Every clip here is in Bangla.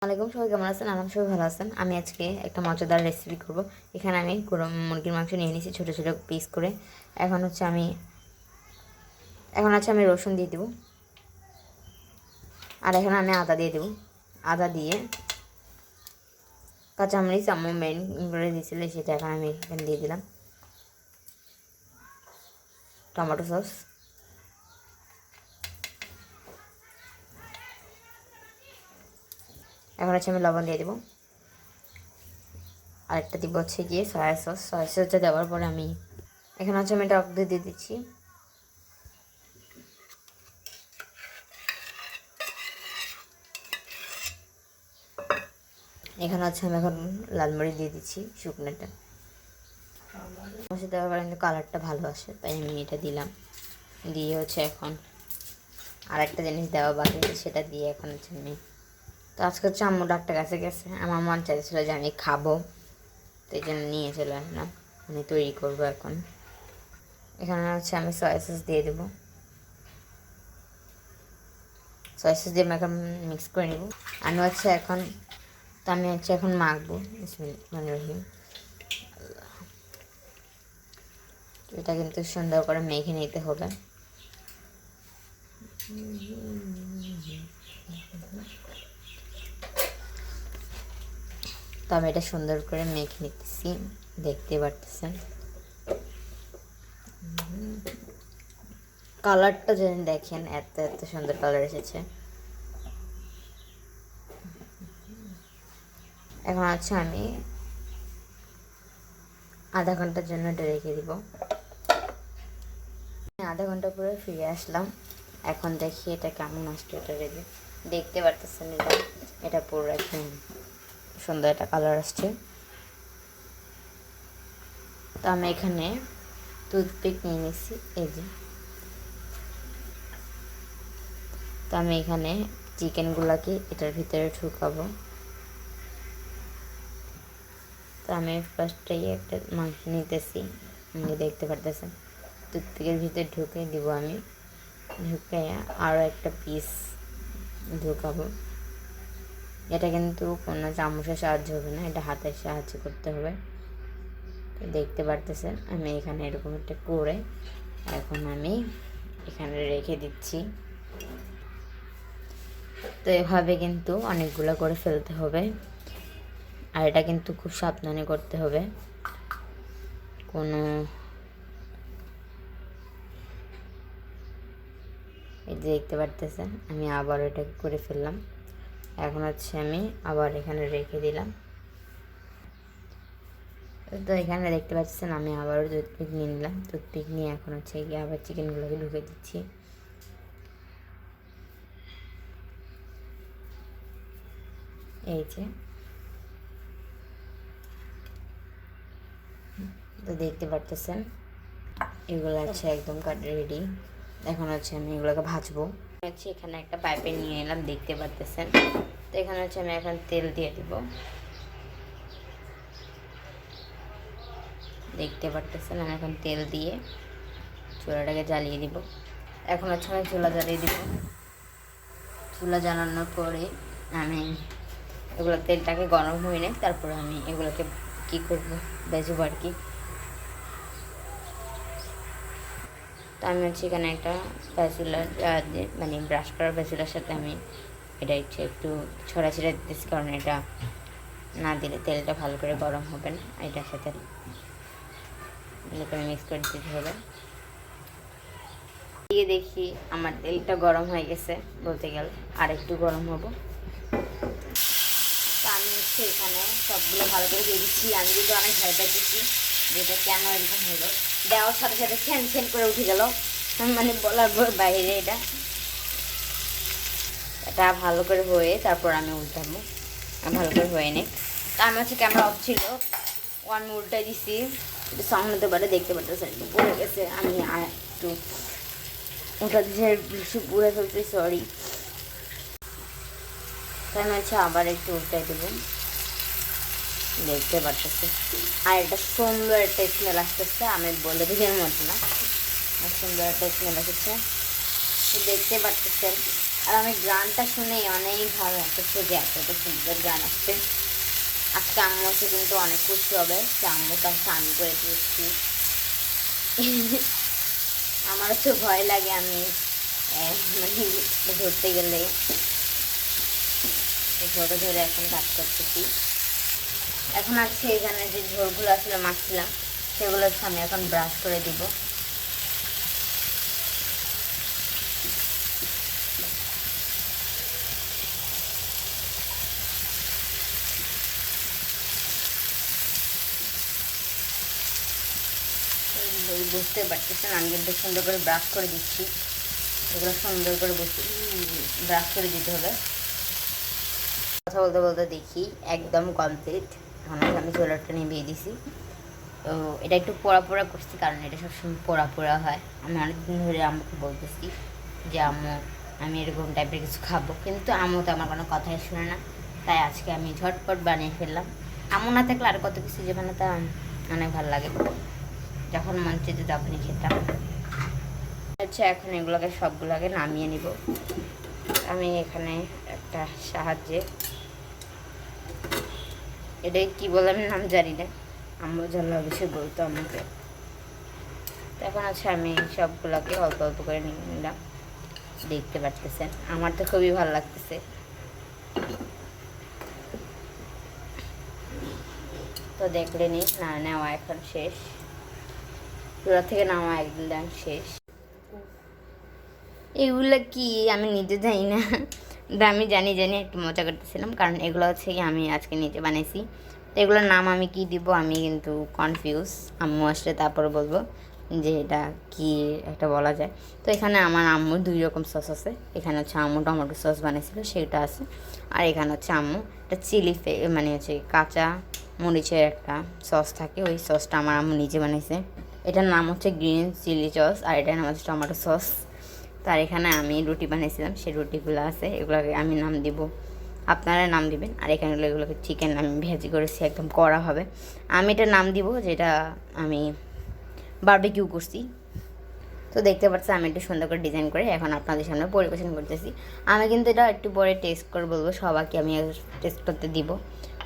ওয়ালাইকুম, সবাই কেমন আছেন? সবাই ভালো আছেন। আমি আজকে একটা মজাদার রেসিপি করব। এখানে আমি মুরগির মাংস নিয়ে নিয়েছি ছোটো ছোটো পিস করে। এখন হচ্ছে আমি রসুন দিয়ে দেবো, আর এখানে আমি আদা দিয়ে দেবো। আদা দিয়ে কাঁচামরিচ আম্মু মেন করে দিয়েছিল, সেটা এখন আমি এখানে দিয়ে দিলাম। টমেটো সস, এখন হচ্ছে আমি লবণ দিয়ে দেবো। আরেকটা দিব হচ্ছে গিয়ে সয়া সসটা দেওয়ার পরে এখানে হচ্ছে আমি টক দই দিয়ে দিচ্ছি। এখানে হচ্ছে আমি এখন লাল মরিচ দিয়ে দিচ্ছি শুকনোটা। মশলা দেওয়ার পরে কিন্তু কালারটা ভালো আসে, তাই আমি এটা দিলাম। দিয়ে হচ্ছে এখন আরেকটা জিনিস দেওয়া বাকি, সেটা দিয়ে এখন হচ্ছে আমি তো আজকে হচ্ছে আম্মু ডাক্তার কাছে গেছে, আমার মন চাইছিল যে আমি খাবো, তো এই জন্য নিয়ে চলে আসলাম। আমি তৈরি করবো এখন। এখানে হচ্ছে আমি সয়া সস দিয়ে দেবো। সয়া সস দিয়ে আমি এখন মিক্স করে নেব। আমি হচ্ছে এখন মাখবো। বিসমিল্লাহির রহিম। এটা কিন্তু সুন্দর করে মেখে নিতে হবে। তো আমি এটা সুন্দর করে মেখে নিতেছি, দেখতে পারতেছেন। কালারটা যদি দেখেন, এত এত সুন্দর কালার এসেছে। এখন হচ্ছে আমি আধা ঘন্টার জন্য এটা রেখে দিব। আধা ঘন্টা পরে ফিরে আসলাম। এখন দেখি এটা কেমন আসছে। এটা রেডি, দেখতে পারতেছেন। এটা পুরো একদম সুন্দর একটা কালার আসছে। তো আমি এখানে টুথপিক নিয়ে নিচ্ছি, এই যে। তো আমি এখানে চিকেনগুলোকে এটার ভিতরে ঢুকাবো। তো আমি ফার্স্টেই একটা মাংস নিতেছি, দেখতে পারতেছেন। টুথপিকের ভিতরে ঢুকে দিব আমি, ঢুকে আরও একটা পিস ঢুকাবো। এটা কিন্তু কোনো চামচের সাহায্য হবে না, এটা হাতের সাহায্য করতে হবে। তো দেখতে পারতেছেন আমি এখানে এরকম একটা করে এখন আমি এখানে রেখে দিচ্ছি। তো এভাবে কিন্তু অনেকগুলো করে ফেলতে হবে, আর এটা কিন্তু খুব সাবধানে করতে হবে। এই যে দেখতে পারতেছেন আমি আবার এটা করে ফেললাম। এখন হচ্ছে আমি আবার এখানে রেখে দিলাম। তো এখানে দেখতে পাচ্ছেন আমি আবারও টুথপিক নিয়ে নিলাম। টুথপিক নিয়ে এখন হচ্ছে গিয়ে আবার চিকেনগুলোকে ঢুকে দিচ্ছি। এই যে, তো দেখতে পারতেছেন এগুলো হচ্ছে একদম কাট রেডি। এখন হচ্ছে আমি এগুলোকে ভাজবো। হচ্ছে এখানে একটা পাইপে নিয়ে নিলাম, দেখতে পারতেছেন। তো এখানে হচ্ছে আমি এখন তেল দিয়ে দিব, দেখতে পারতেছেন। আমি এখন তেল দিয়ে চুলাটাকে জ্বালিয়ে দিব। এখন হচ্ছে আমি চুলা জ্বালিয়ে দিব। চুলা জ্বালানোর পরে আমি তেলটাকে গরম হয়ে নেই, তারপরে আমি এগুলোকে কী করবো, বেজবো আর কি। তো আমি হচ্ছে এখানে একটা প্যাচুলার মানে ব্রাশ করার প্যাচুলার সাথে আমি এটা হচ্ছে একটু ছড়াছড়া দিতেছি, কারণ এটা না দিলে তেলটা ভালো করে গরম হবে না। এটার সাথে ভালো করে মিক্স করে দিতে হবে। দিয়ে দেখি আমার তেলটা গরম হয়ে গেছে, বলতে গেলে আর একটু গরম হবো। তো আমি হচ্ছে এখানে সবগুলো ভালো করে দিয়ে দিচ্ছি। আমি কিন্তু অনেক ভয় পাইতেছি যেটা কেন এরকম হলো, দেওয়ার সাথে সাথে ছেন ছেন করে উঠে গেল, মানে বলার বাইরে। এটা ভালো করে হয়ে তারপর আমি উল্টাবো, ভালো করে হয়ে নে। তা আমি হচ্ছে ক্যামেরা অফ ছিল, আমি উল্টাই দিছি। সাউন্ড হতে পারে, দেখতে পারতেছেন একটু পড়ে গেছে। আমি একটু ওটা দিয়ে বেশি পুড়ে ফেলছি, সরি। তাই আমি হচ্ছে আবার একটু উল্টাই দেবো, দেখতে পারতেছি। আর এটা সুন্দর একটা স্মেল আসতেছে, আমি বলে দিকের মতো না, সুন্দর একটা স্মেল আসছে। তো দেখতে পারতেছেন। আর আমি গানটা শুনেই অনেক ভালো লাগতেছে যে এতটা সুন্দর গান আসছে। আজকে আম্মু হচ্ছে কিন্তু অনেক খুশি হবে যে আম্মু কাছে আমি করে দিয়েছি। আমারও তো ভয় লাগে, আমি মানে ধরতে গেলে ধরে ধরে এখন কাজ করতেছি। এখন আছে এখানে যে ঝোলগুলো আসলে মাখছিলাম সেগুলো হচ্ছে আমি এখন ব্রাশ করে দিব। বুঝতে পারতেছেন আমি কিন্তু সুন্দর করে ব্রাশ করে দিচ্ছি। এগুলো সুন্দর করে ব্রাশ করে দিতে হবে। কথা বলতে বলতে দেখি একদম কমপ্লিট। এখন আমি চুলাটা নিভিয়ে দিছি। তো এটা একটু পোড়া পোড়া করছি কারণ এটা সবসময় পোড়া পোড়া হয়। আমি অনেকদিন ধরে আম্মুকে বলতেছি যে আম্মু আমি এরকম টাইপের কিছু খাবো, কিন্তু আম্মু তো আমার কোনো কথাই শুনে না। তাই আজকে আমি ঝটপট বানিয়ে ফেললাম। আম্মু না থাকলে আর কত কিছু যে বানাতাম, অনেক ভালো লাগে। যখন মন চেতে তখনই খেতাম। আচ্ছা এখন এগুলোকে সবগুলোকে নামিয়ে নিব। আমি এখানে একটা সাহায্যে, এটাই কি বলে আমি নাম জানি না, আম্মু জানলে অবশ্যই বলতো আমাকে। তো এখন আছে আমি সবগুলোকে অল্প অল্প করে নিয়ে নিলাম। দেখতে পারতেছেন আমার তো খুবই ভালো লাগতেছে। তো দেখলেনি না নেওয়া এখন শেষ, চুলা থেকে নামা একদম শেষ। এগুলো কি আমি নিজে জানি না, আমি জানি একটু মজা করতেছিলাম কারণ এগুলো হচ্ছে কি আমি আজকে নিজে বানাইছি। তো এগুলোর নাম আমি কি দিব আমি কিন্তু কনফিউজ। আম্মু আসলে তারপর বলবো যে এটা কি একটা বলা যায়। তো এখানে আমার আম্মু 2 রকম সস আছে। এখানে হচ্ছে আম্মু টমেটো সস বানিয়েছিল সেটা আছে, আর এখানে হচ্ছে আম্মু একটা মানে হচ্ছে কাঁচা মরিচের একটা সস থাকে, ওই সসটা আমার আম্মু নিজে বানিয়েছে। এটার নাম হচ্ছে গ্রিন চিলি সস আর এটার নাম হচ্ছে টমেটো সস। তার এখানে আমি রুটি বানিয়েছিলাম, সেই রুটিগুলো আছে, এগুলোকে আমি নাম দিব, আপনারা নাম দিবেন। আর এখানে এগুলোকে চিকেন আমি ভেজি করেছি একদম কড়া হবে। আমি এটা নাম দিব যেটা আমি বারবিকিউ করছি। তো দেখতে পাচ্ছি আমি একটু সুন্দর করে ডিজাইন করে এখন আপনাদের সামনে পরিবেশন করতেছি। আমি কিন্তু এটা একটু পরে টেস্ট করে বলবো, সবাইকে আমি টেস্ট করতে দিব।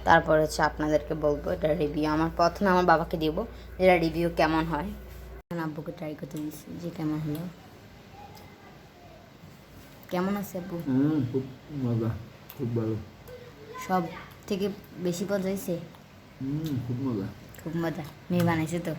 তারপর হচ্ছে আপনাদেরকে বলবো এটা রিভিউ। প্রথমে আমার বাবাকে দিব যেটা রিভিউ কেমন হয়। আব্বুকে ট্রাই করতে দিচ্ছি যে কেমন হলো। কেমন আছে আব্বু? খুব মজা, খুব ভালো। সব থেকে বেশি মজা হয়েছে? খুব মজা। খুব মজা। মেয়ে বানাইছে তো?